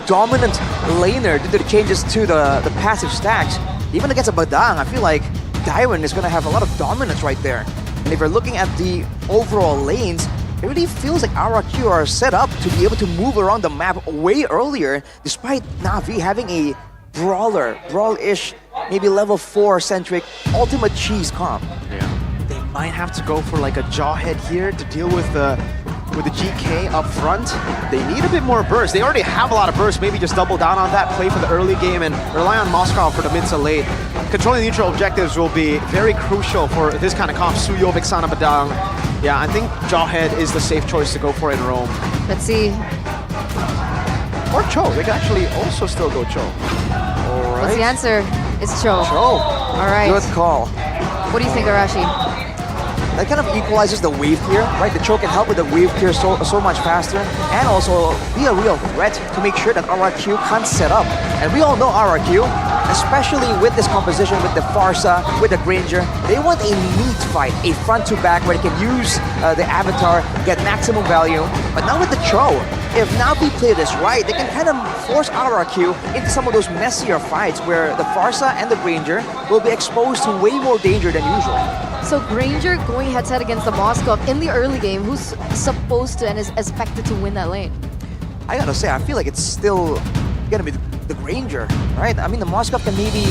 dominant laner due to the changes to the passive stacks. Even against a Badang, I feel like Dairon is going to have a lot of dominance right there. And if you're looking at the overall lanes, it really feels like RRQ are set up to be able to move around the map way earlier, despite Navi having a brawl-ish, maybe level 4-centric ultimate cheese comp. Yeah, they might have to go for like a jawhead here to deal with the GK up front. They need a bit more burst. They already have a lot of burst. Maybe just double down on that, play for the early game, and rely on Moscow for the mid to late. Controlling neutral objectives will be very crucial for this kind of comp. Suyo, Vixana, Badang. Yeah, I think jawhead is the safe choice to go for in Rome. Let's see. Or Cho. They can actually also still go Cho. All right. What's the answer? It's Cho. Cho. All right. Good call. What do you think, Arashi? That kind of equalizes the wave clear, right? The Cho can help with the wave clear so much faster, and also be a real threat to make sure that RRQ can't set up. And we all know RRQ, especially with this composition, with the Farsa, with the Granger, they want a neat fight, a front-to-back where they can use the Avatar, get maximum value. But now with the Cho, if Navi play this right, they can kind of force RRQ into some of those messier fights where the Farsa and the Granger will be exposed to way more danger than usual. So Granger going head-to-head against the Moskov in the early game, who's supposed to and is expected to win that lane? I gotta say, I feel like it's still gonna be the Granger, right? I mean, the Moskov can maybe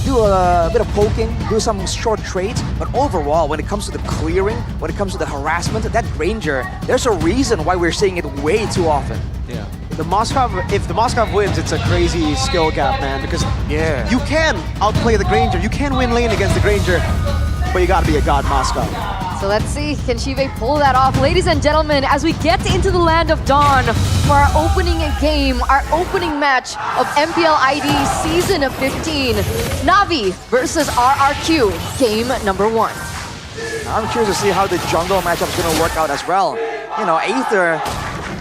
do a bit of poking, do some short trades, but overall, when it comes to the clearing, when it comes to the harassment, that Granger, there's a reason why we're seeing it way too often. Yeah. If the Moskov wins, it's a crazy skill gap, man, because you can outplay the Granger, you can win lane against the Granger, but you gotta be a god Moskov. So let's see, can Shive pull that off? Ladies and gentlemen, as we get into the Land of Dawn for our opening game, our opening match of MPL ID Season 15, Navi versus RRQ, game number 1. I'm curious to see how the jungle matchup is going to work out as well. You know, Aether,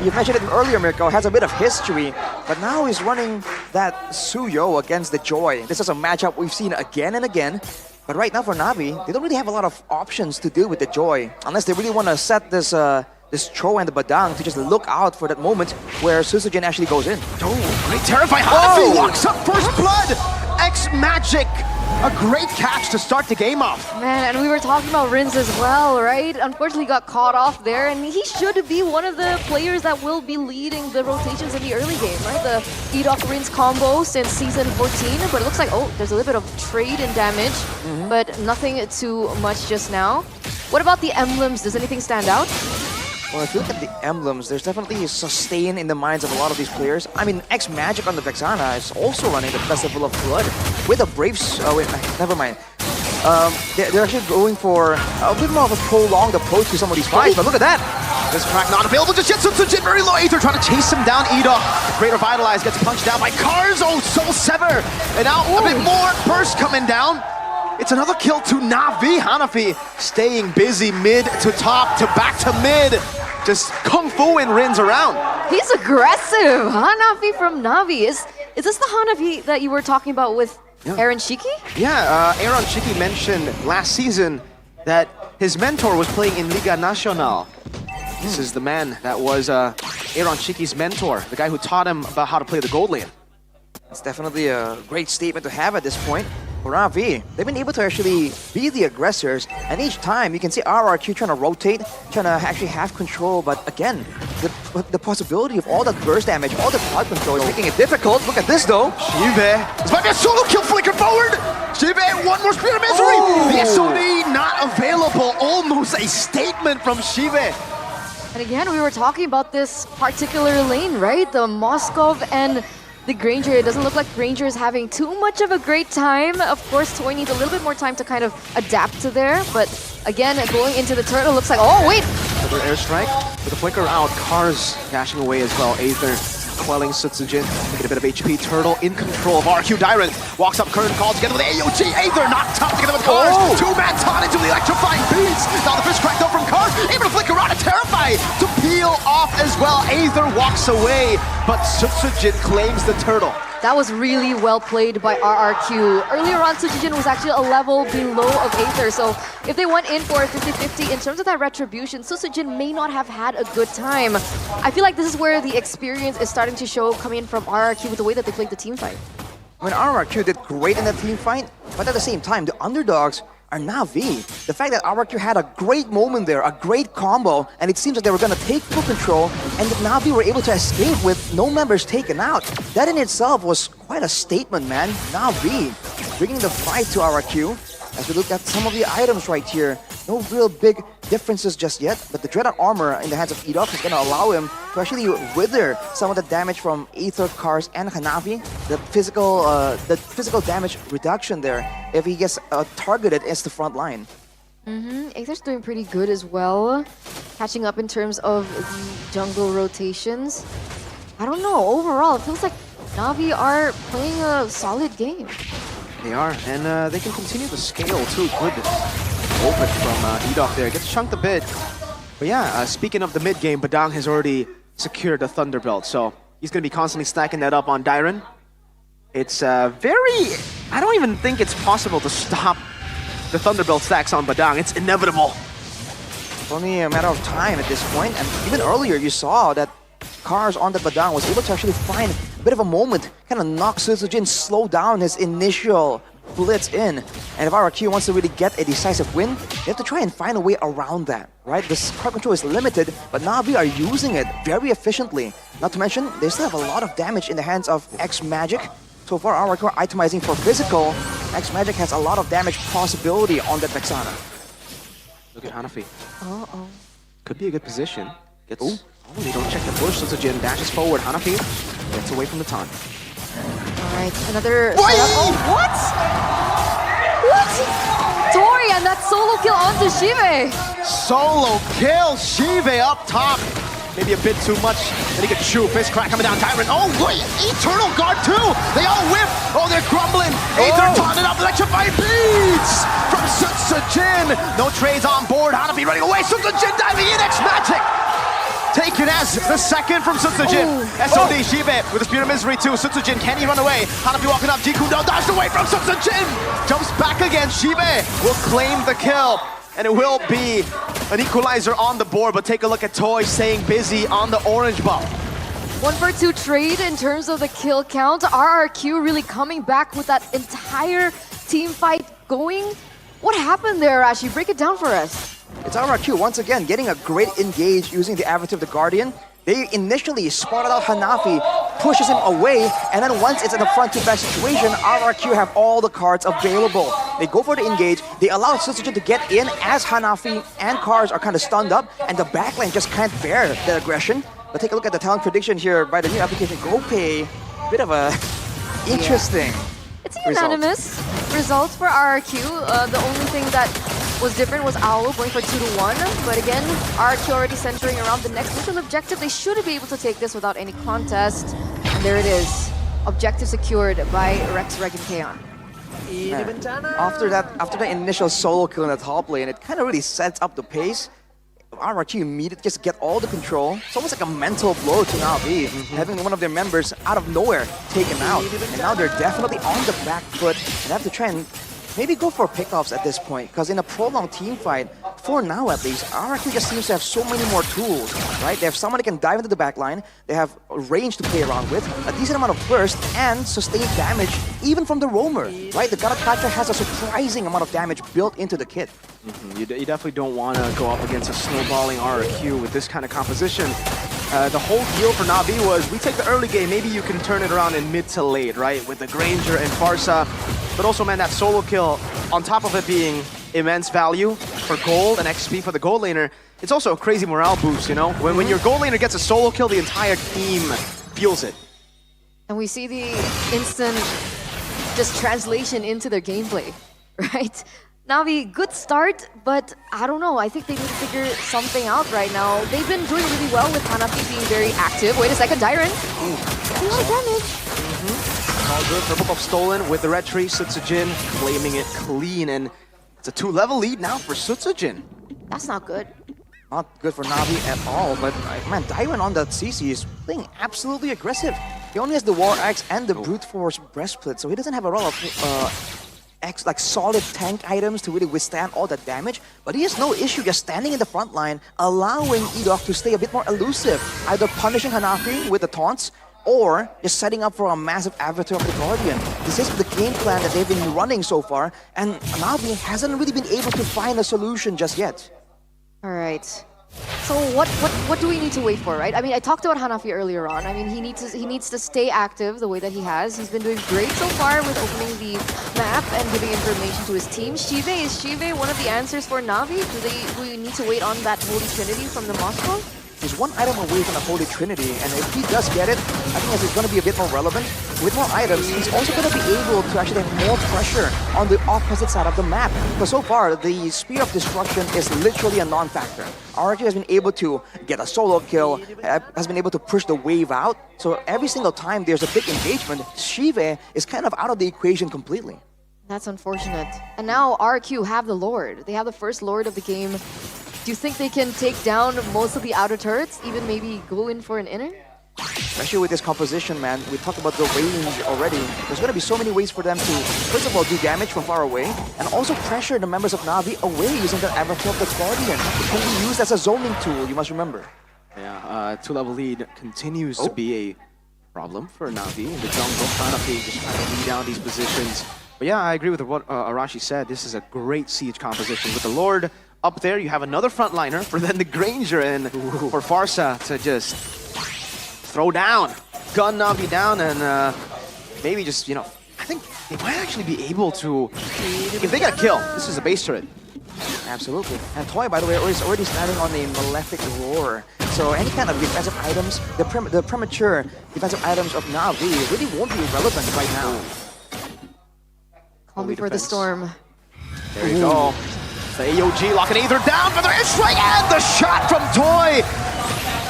you mentioned it earlier, Mirko, has a bit of history, but now he's running that Suyo against the Joy. This is a matchup we've seen again and again. But right now for Navi, they don't really have a lot of options to deal with the Joy, unless they really want to set this this Cho and the Badang to just look out for that moment where Susujin actually goes in. Oh, great terrify! Hanafi walks up first blood! X-Magic! A great catch to start the game off. Man, and we were talking about Rins as well, right? Unfortunately got caught off there, and he should be one of the players that will be leading the rotations in the early game, right? The eat-off Rins combo since Season 14, but it looks like, oh, there's a little bit of trade and damage, but nothing too much just now. What about the emblems? Does anything stand out? Well, if you look at the emblems, there's definitely a sustain in the minds of a lot of these players. I mean, X-Magic on the Vexana is also running the Festival of Blood with the Braves. Oh, wait, never mind. They're actually going for a bit more of a prolonged approach to some of these fights, but look at that! This crack not available just yet. Susujin very low. Aether trying to chase him down. Edo, Great Revitalize gets punched down by Cars. Oh, Soul Sever! And now a bit more burst coming down. It's another kill to Navi. Hanafi staying busy mid to top to back to mid. Just kung fu and Rins around. He's aggressive! Hanafi from Navi. Is this the Hanafi that you were talking about with Aaron Shiki? Yeah, Aaron Shiki mentioned last season that his mentor was playing in Liga Nacional. This is the man that was Aaron Shiki's mentor, the guy who taught him about how to play the gold lane. It's definitely a great statement to have at this point. For Navi, they've been able to actually be the aggressors, and each time you can see RRQ trying to rotate, trying to actually have control, but again, the possibility of all the burst damage, all the crowd control is making it difficult. Look at this though. Shive, this might be a solo kill, flicker forward! Shive, one more Spirit of Misery! The SOD not available, almost a statement from Shive. And again, we were talking about this particular lane, right? The Moskov and the Granger. It doesn't look like Granger is having too much of a great time. Of course, Toy needs a little bit more time to kind of adapt to there. But again, going into the turtle looks like, oh wait! Another airstrike with the flicker out. Cars dashing away as well. Aether quelling Susujin, making a bit of HP. Turtle in control of RQ. Dairon walks up current call together with AOG. Aether knocked top together with Cars. Two-man taunt into the electrifying beats. Now the fist cracked up from Cars. Able to flicker out and terrify to peel off as well. Aether walks away, but Susujin claims the turtle. That was really well played by RRQ. Earlier on, Suchijin was actually a level below of Aether, so if they went in for a 50-50 in terms of that retribution, Suchijin may not have had a good time. I feel like this is where the experience is starting to show coming in from RRQ with the way that they played the team fight. I mean, RRQ did great in the team fight, but at the same time, the underdogs are NAVI. The fact that RRQ had a great moment there, a great combo, and it seems like they were going to take full control, and that NAVI were able to escape with no members taken out. That in itself was quite a statement, man. NAVI bringing the fight to RRQ. As we look at some of the items right here, no real big differences just yet, but the Dreaded Armor in the hands of Edoff is going to allow him to actually wither some of the damage from Aether, Cars, and Hanafi. The physical damage reduction there, if he gets targeted, is the front line. Aether's doing pretty good as well, catching up in terms of the jungle rotations. I don't know, overall, it feels like Navi are playing a solid game. They are, and they can continue to scale too. Good open from Edoff there. Gets chunked a bit. But yeah, speaking of the mid game, Badang has already secured the Thunderbelt, so he's going to be constantly stacking that up on Dairon. It's I don't even think it's possible to stop the Thunderbelt stacks on Badang. It's inevitable. It's only a matter of time at this point, and even earlier you saw that Cars on the Badang was able to actually find a bit of a moment, kind of knock Suchijin, slow down his initial blitz in. And if RRQ wants to really get a decisive win, they have to try and find a way around that, right? This card control is limited, but Navi are using it very efficiently. Not to mention, they still have a lot of damage in the hands of X-Magic. So far, RRQ are itemizing for physical. X-Magic has a lot of damage possibility on that Vexana. Look at Hanafi. Uh-oh. Could be a good position. Gets... Oh, they don't check the push. Suchijin dashes forward. Hanafi gets away from the taunt. Alright, another setup. Oh, what? What? Tori and that solo kill onto Shive. Solo kill. Shive up top. Maybe a bit too much. Then he could shoot. Fist crack coming down. Tyrant. Oh, wait. Eternal Guard too. They all whip. Oh, they're crumbling. Aether taunted up. Electrified beats from Suchijin. No trades on board. Hanafi running away. Suchijin diving in. X-Magic. Taken as the second from Suchijin. SOD Shive with the Spear of Misery too. Suchijin, can he run away? Hanafi walking up. Jikundo dodged away from Suchijin. Jumps back again. Shive will claim the kill. And it will be an equalizer on the board. But take a look at Toy staying busy on the orange buff. 1-for-2 trade in terms of the kill count. RRQ really coming back with that entire team fight going. What happened there, Rashi? Break it down for us. It's RRQ once again getting a great engage using the Avatar of the Guardian. They initially spotted out Hanafi, pushes him away, and then once it's in a front-to-back situation, RRQ have all the cards available. They go for the engage, they allow Suchijin to get in as Hanafi and Cars are kind of stunned up, and the backline just can't bear the aggression. But take a look at the talent prediction here by the new application GoPay. Bit of a interesting It's a unanimous result for RRQ. The only thing that was different was Owl going for 2-1, but again, RRQ already centering around the next mission objective. They should be able to take this without any contest. And there it is. Objective secured by Rex, Reg, and Kaon. After the initial solo kill in the top lane, it kind of really sets up the pace. RRQ immediately just get all the control. It's almost like a mental blow to Navi, having one of their members out of nowhere taken out. And now they're definitely on the back foot and have to try and maybe go for pickoffs at this point, because in a prolonged team fight, for now at least, RRQ just seems to have so many more tools, right? They have someone that can dive into the backline, they have range to play around with, a decent amount of burst, and sustained damage, even from the roamer, right? The Garakacha has a surprising amount of damage built into the kit. You definitely don't want to go up against a snowballing RRQ with this kind of composition. The whole deal for Navi was, we take the early game, maybe you can turn it around in mid to late, right? With the Granger and Farsa. But also, man, that solo kill, on top of it being immense value for gold and XP for the gold laner, it's also a crazy morale boost, you know? When your gold laner gets a solo kill, the entire team feels it. And we see the instant just translation into their gameplay, right? Navi, good start, but I don't know. I think they need to figure something out right now. They've been doing really well with Hanafi being very active. Wait a second, Dairon. A lot of damage. All good. Purple buff stolen with the red tree. Suchijin claiming it clean, and it's a 2-level lead now for Suchijin. That's not good. Not good for Navi at all, but man, Dairon on that CC is playing absolutely aggressive. He only has the War Axe and the Brute Force Breastplate, so he doesn't have a lot of like solid tank items to really withstand all that damage. But he has no issue just standing in the front line, allowing Edok to stay a bit more elusive, either punishing Hanafi with the taunts, or just setting up for a massive Avatar of the Guardian. This is the game plan that they've been running so far, and Navi hasn't really been able to find a solution just yet. All right. So what do we need to wait for, right? I mean, I talked about Hanafi earlier on. I mean, he needs to stay active the way that he has. He's been doing great so far with opening the map and giving information to his team. Is Shive one of the answers for Navi? Do we need to wait on that Holy Trinity from the Moscow? He's one item away from the Holy Trinity, and if he does get it, I think it's going to be a bit more relevant. With more items, he's also going to be able to actually have more pressure on the opposite side of the map. But so far, the Spear of Destruction is literally a non-factor. RRQ has been able to get a solo kill, has been able to push the wave out. So every single time there's a big engagement, Shive is kind of out of the equation completely. That's unfortunate. And now RRQ have the Lord. They have the first Lord of the game. Do you think they can take down most of the outer turrets, even maybe go in for an inner? Especially with this composition, man. We talked about the range already. There's going to be so many ways for them to, first of all, do damage from far away, and also pressure the members of Navi away using their Avatar of the Guardian. It can be used as a zoning tool, you must remember. Yeah, two-level lead continues to be a problem for Navi in the jungle. Hanafi just trying to lead down these positions. But yeah, I agree with what Arashi said. This is a great siege composition. With the Lord up there, you have another frontliner for then the Granger and for Farsa to just throw down, gun Navi down, and maybe just, I think they might actually be able to, if they get a kill, this is a base turret. Absolutely. And Toy, by the way, is already standing on a Malefic Roar. So any kind of defensive items, the premature defensive items of Navi really won't be relevant right now. Call me for the storm. There you go. The AOG locking either down for the airstrike and the shot from Toy.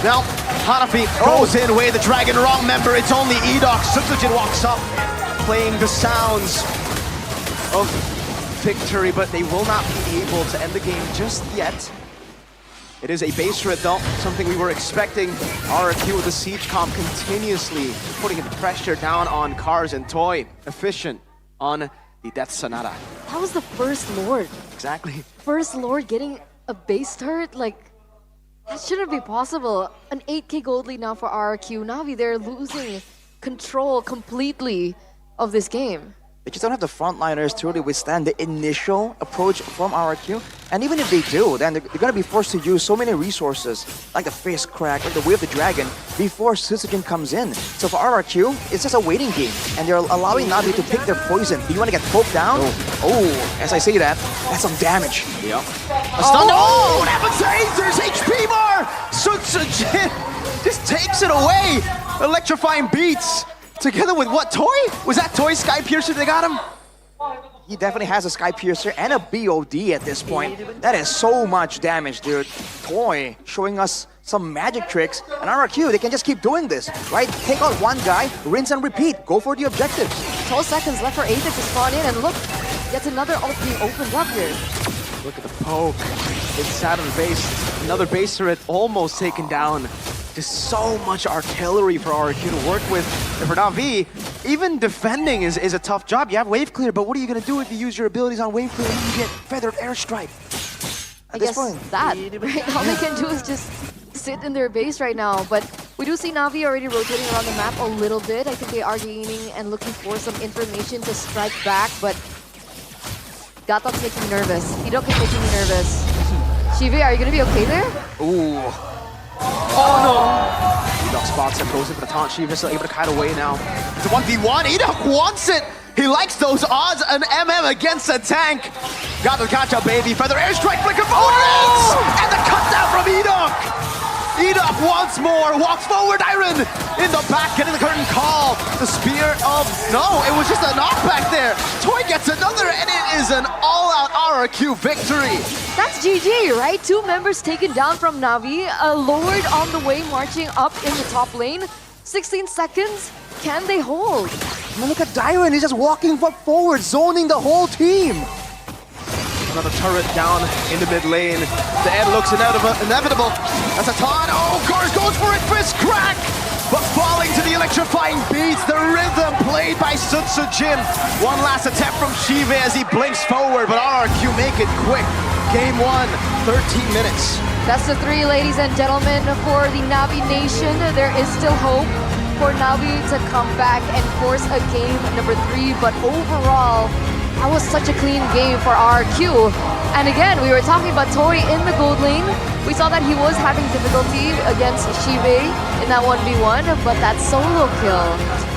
Now, Hanafi goes in, way the dragon. Wrong member, it's only Edok. Sutsujin walks up, playing the sounds of victory, but they will not be able to end the game just yet. It is a base turret though, something we were expecting. RRQ with the siege comp continuously putting pressure down on Cars and Toy. Efficient on the Death Sonata. That was the first Lord. Exactly. First Lord getting a base turret? Like, that shouldn't be possible. An 8k gold lead now for RRQ. Navi, they're losing control completely of this game. They just don't have the frontliners to really withstand the initial approach from RRQ. And even if they do, then they're going to be forced to use so many resources, like the Face Crack, like the Way of the Dragon, before Sutsujin comes in. So for RRQ, it's just a waiting game. And they're allowing Navi to pick their poison. Do you want to get poked down? Oh, as I say that, that's some damage. Yep. A stun. Oh, what happens to Aether's HP bar? Sutsujin just takes it away. Electrifying beats. Together with what, Toy? Was that Toy's Sky Piercer they got him? He definitely has a Sky Piercer and a BOD at this point. That is so much damage, dude. Toy showing us some magic tricks. And RRQ, they can just keep doing this, right? Take out one guy, rinse and repeat. Go for the objectives. 12 seconds left for Aether to spawn in, and look, yet another ult being opened up here. Look at the poke inside of the base. Another base turret almost taken down. Just so much artillery for RRQ to work with. And for Navi, even defending is a tough job. You have wave clear, but what are you going to do if you use your abilities on wave clear and you get feathered airstrike? I guess that, right? All they can do is just sit in their base right now. But we do see Navi already rotating around the map a little bit. I think they are gaining and looking for some information to strike back, but Gatok's making me nervous. Edok is making me nervous. Shive, are you going to be okay there? Ooh. Oh no! Edok spots him, goes in for the taunt. Shiva's still able to kite away now. It's a 1v1. Edok wants it! He likes those odds. An MM against a tank. Got the catch-up, baby. Feather airstrike, flicker bonus! And the cut down from Edok! Edok once more walks forward. Iron in the back, getting the curtain call. The spear of... No, it was just a knockback there. Toy gets another, and it is an all-out RRQ victory. That's GG, right? 2 members taken down from Navi. A Lord on the way, marching up in the top lane. 16 seconds. Can they hold? Now look at Dyron. He's just walking forward, zoning the whole team. Another turret down in the mid lane. The end looks inevitable. That's a taunt. Oh, Cars goes for it. Fist crack. But falling to the electrifying beat. made by Sun Jin. One last attempt from Shive as he blinks forward, but RRQ make it quick. Game 1, 13 minutes. That's the 3, ladies and gentlemen, for the Navi Nation. There is still hope for Navi to come back and force a game number 3, but overall, that was such a clean game for RRQ. And again, we were talking about Tori in the gold lane. We saw that he was having difficulty against Shive in that 1v1, but that solo kill